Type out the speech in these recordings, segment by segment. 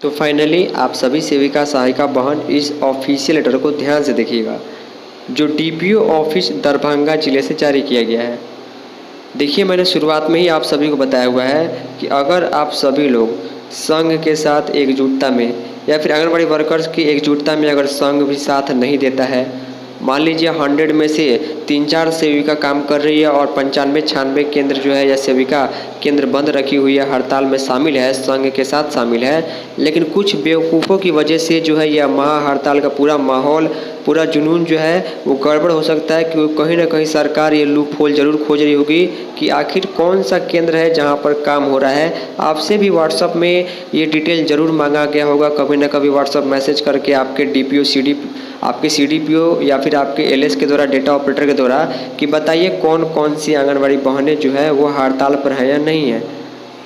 तो फाइनली आप सभी सेविका सहायिका बहन इस ऑफिशियल लेटर को ध्यान से देखिएगा, जो डीपीओ ऑफिस दरभंगा जिले से जारी किया गया है। देखिए, मैंने शुरुआत में ही आप सभी को बताया हुआ है कि अगर आप सभी लोग संघ के साथ एकजुटता में या फिर आंगनबाड़ी वर्कर्स की एकजुटता में अगर संघ भी साथ नहीं देता है, मान लीजिए 100 में से 3-4 सेविका काम कर रही है और 95-96 केंद्र जो है या सेविका केंद्र बंद रखी हुई है, हड़ताल में शामिल है, संघ के साथ शामिल है, लेकिन कुछ बेवकूफ़ों की वजह से जो है यह महा हड़ताल का पूरा माहौल, पूरा जुनून जो है वो गड़बड़ हो सकता है, क्योंकि कहीं ना कहीं सरकार ये लूप होल ज़रूर खोज रही होगी कि आखिर कौन सा केंद्र है जहां पर काम हो रहा है। आपसे भी व्हाट्सअप में ये डिटेल ज़रूर मांगा गया होगा, कभी ना कभी व्हाट्सअप मैसेज करके आपके डीपीओ आपके सीडीपीओ या फिर आपके एलएस के द्वारा, डेटा ऑपरेटर के द्वारा, कि बताइए कौन कौन सी आंगनबाड़ी बहनें जो है वो हड़ताल पर है या नहीं है।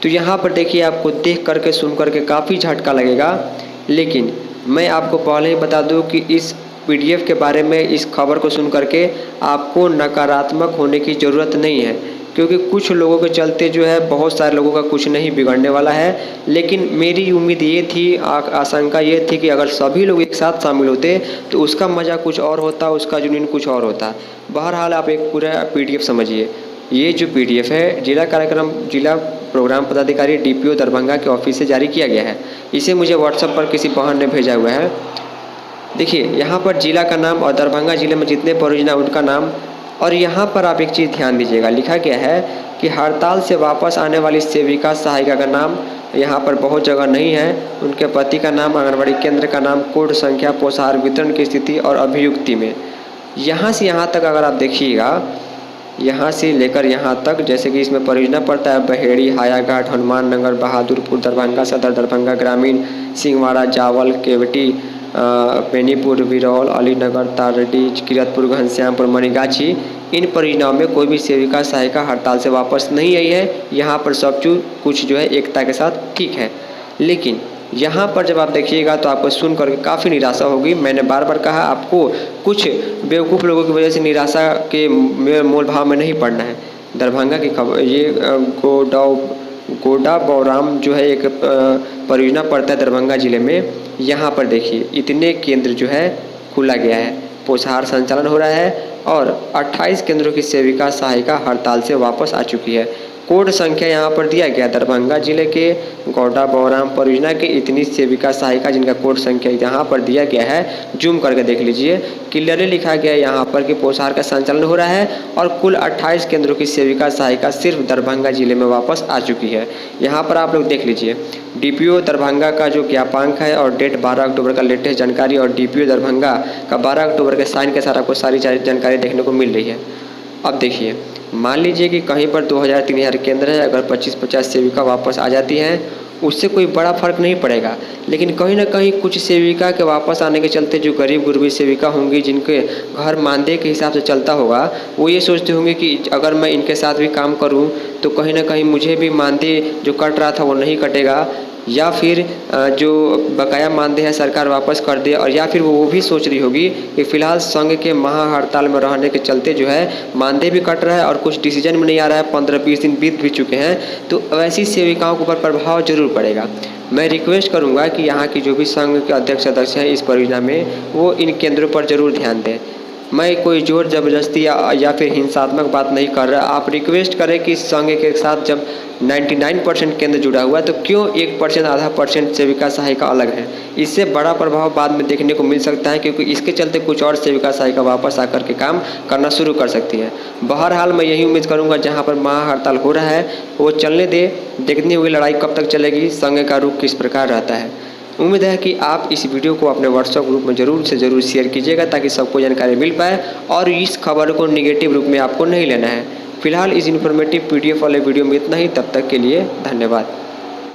तो यहाँ पर देखिए, आपको देख करके सुन करके काफ़ी झटका लगेगा, लेकिन मैं आपको पहले ही बता दूँ कि इस पीडीएफ के बारे में, इस खबर को सुन करके आपको नकारात्मक होने की ज़रूरत नहीं है, क्योंकि कुछ लोगों के चलते जो है बहुत सारे लोगों का कुछ नहीं बिगड़ने वाला है। लेकिन मेरी उम्मीद ये थी, आशंका ये थी कि अगर सभी लोग एक साथ शामिल होते तो उसका मज़ा कुछ और होता, उसका जुनून कुछ और होता। बहरहाल आप एक पूरा पीडीएफ समझिए। ये जो पीडीएफ है जिला प्रोग्राम पदाधिकारी डीपीओ दरभंगा के ऑफिस से जारी किया गया है। इसे मुझे व्हाट्सएप पर किसी बहन ने भेजा हुआ है। देखिए, यहाँ पर जिला का नाम और दरभंगा जिले में जितने परियोजना उनका नाम, और यहाँ पर आप एक चीज़ ध्यान दीजिएगा, लिखा गया है कि हड़ताल से वापस आने वाली सेविका सहायिका का नाम यहाँ पर बहुत जगह नहीं है, उनके पति का नाम, आंगनबाड़ी केंद्र का नाम, कोड संख्या, पोषाहार वितरण की स्थिति और अभियुक्ति में। यहाँ से यहाँ तक अगर आप देखिएगा, यहाँ से लेकर यहाँ तक, जैसे कि इसमें परियोजना पड़ता है बहेड़ी, हायाघाट, हनुमान नगर, बहादुरपुर, दरभंगा सदर, दरभंगा ग्रामीण, सिंहवाड़ा, जावल, केवटी, बेनीपुर, बिरौल, अलीनगर, तारडी, किरतपुर, घनश्यामपुर, मनीगाछी, इन परियोजनाओं में कोई भी सेविका सहायिका हड़ताल से वापस नहीं आई है। यहाँ पर सब कुछ जो है एकता के साथ ठीक है, लेकिन यहाँ पर जब आप देखिएगा तो आपको सुन कर काफ़ी निराशा होगी। मैंने बार बार कहा, आपको कुछ बेवकूफ़ लोगों की वजह से निराशा के मोल भाव में नहीं पड़ना है। दरभंगा की खबर, ये गोडा बौराम जो है एक परियोजना पड़ता है दरभंगा जिले में। यहाँ पर देखिए, इतने केंद्र जो है खुला गया है, पोषाहार संचालन हो रहा है और 28 केंद्रों की सेविका सहायिका हड़ताल से वापस आ चुकी है। कोड संख्या यहाँ पर दिया गया, दरभंगा जिले के गौडा बौराम परियोजना के इतनी सेविका सहायिका जिनका कोड संख्या यहाँ पर दिया गया है, जूम करके देख लीजिए, क्लियरली लिखा गया है यहाँ पर कि पोषाहार का संचालन हो रहा है और कुल 28 केंद्रों की सेविका सहायिका सिर्फ दरभंगा जिले में वापस आ चुकी है। यहाँ पर आप लोग देख लीजिए, डीपीओ दरभंगा का जो ज्ञापांक है और डेट 12 अक्टूबर का लेटेस्ट जानकारी, और डीपीओ दरभंगा का 12 अक्टूबर के साइन के साथ आपको सारी जानकारी देखने को मिल रही है। अब देखिए, मान लीजिए कि कहीं पर 2000-3000 केंद्र है, अगर 25-50 सेविका वापस आ जाती हैं, उससे कोई बड़ा फर्क नहीं पड़ेगा, लेकिन कहीं ना कहीं कुछ सेविका के वापस आने के चलते जो गरीब गुरबी सेविका होंगी, जिनके घर मानदेय के हिसाब से चलता होगा, वो ये सोचते होंगे कि अगर मैं इनके साथ भी काम करूं तो कहीं ना कहीं मुझे भी मानदेय जो कट रहा था वो नहीं कटेगा, या फिर जो बकाया मानदेय है सरकार वापस कर दे, और या फिर वो भी सोच रही होगी कि फ़िलहाल संघ के महा हड़ताल में रहने के चलते जो है मानदेय भी कट रहा है और कुछ डिसीजन में नहीं आ रहा है, 15-20 दिन बीत भी चुके हैं, तो वैसी सेविकाओं के ऊपर प्रभाव जरूर पड़ेगा। मैं रिक्वेस्ट करूंगा कि यहाँ की जो भी संघ के अध्यक्ष सदस्य हैं इस परियोजना में, वो इन केंद्रों पर जरूर ध्यान दें। मैं कोई जोर ज़बरदस्ती या फिर हिंसात्मक बात नहीं कर रहा। आप रिक्वेस्ट करें कि संघ के साथ जब 99% केंद्र जुड़ा हुआ है तो क्यों 1% आधा परसेंट सेविका सहायिका अलग है। इससे बड़ा प्रभाव बाद में देखने को मिल सकता है, क्योंकि इसके चलते कुछ और सेविका सहायिका वापस आकर के काम करना शुरू कर सकती है। बहरहाल मैं यही उम्मीद करूंगा, जहां पर महा हड़ताल हो रहा है वो चलने दे, देखनी होगी लड़ाई कब तक चलेगी, संघ का रुख किस प्रकार रहता है। उम्मीद है कि आप इस वीडियो को अपने व्हाट्सएप ग्रुप में ज़रूर से ज़रूर शेयर कीजिएगा, ताकि सबको जानकारी मिल पाए और इस खबर को निगेटिव रूप में आपको नहीं लेना है। फिलहाल इस इन्फॉर्मेटिव पीडीएफ वाले वीडियो में इतना ही। तब तक के लिए धन्यवाद।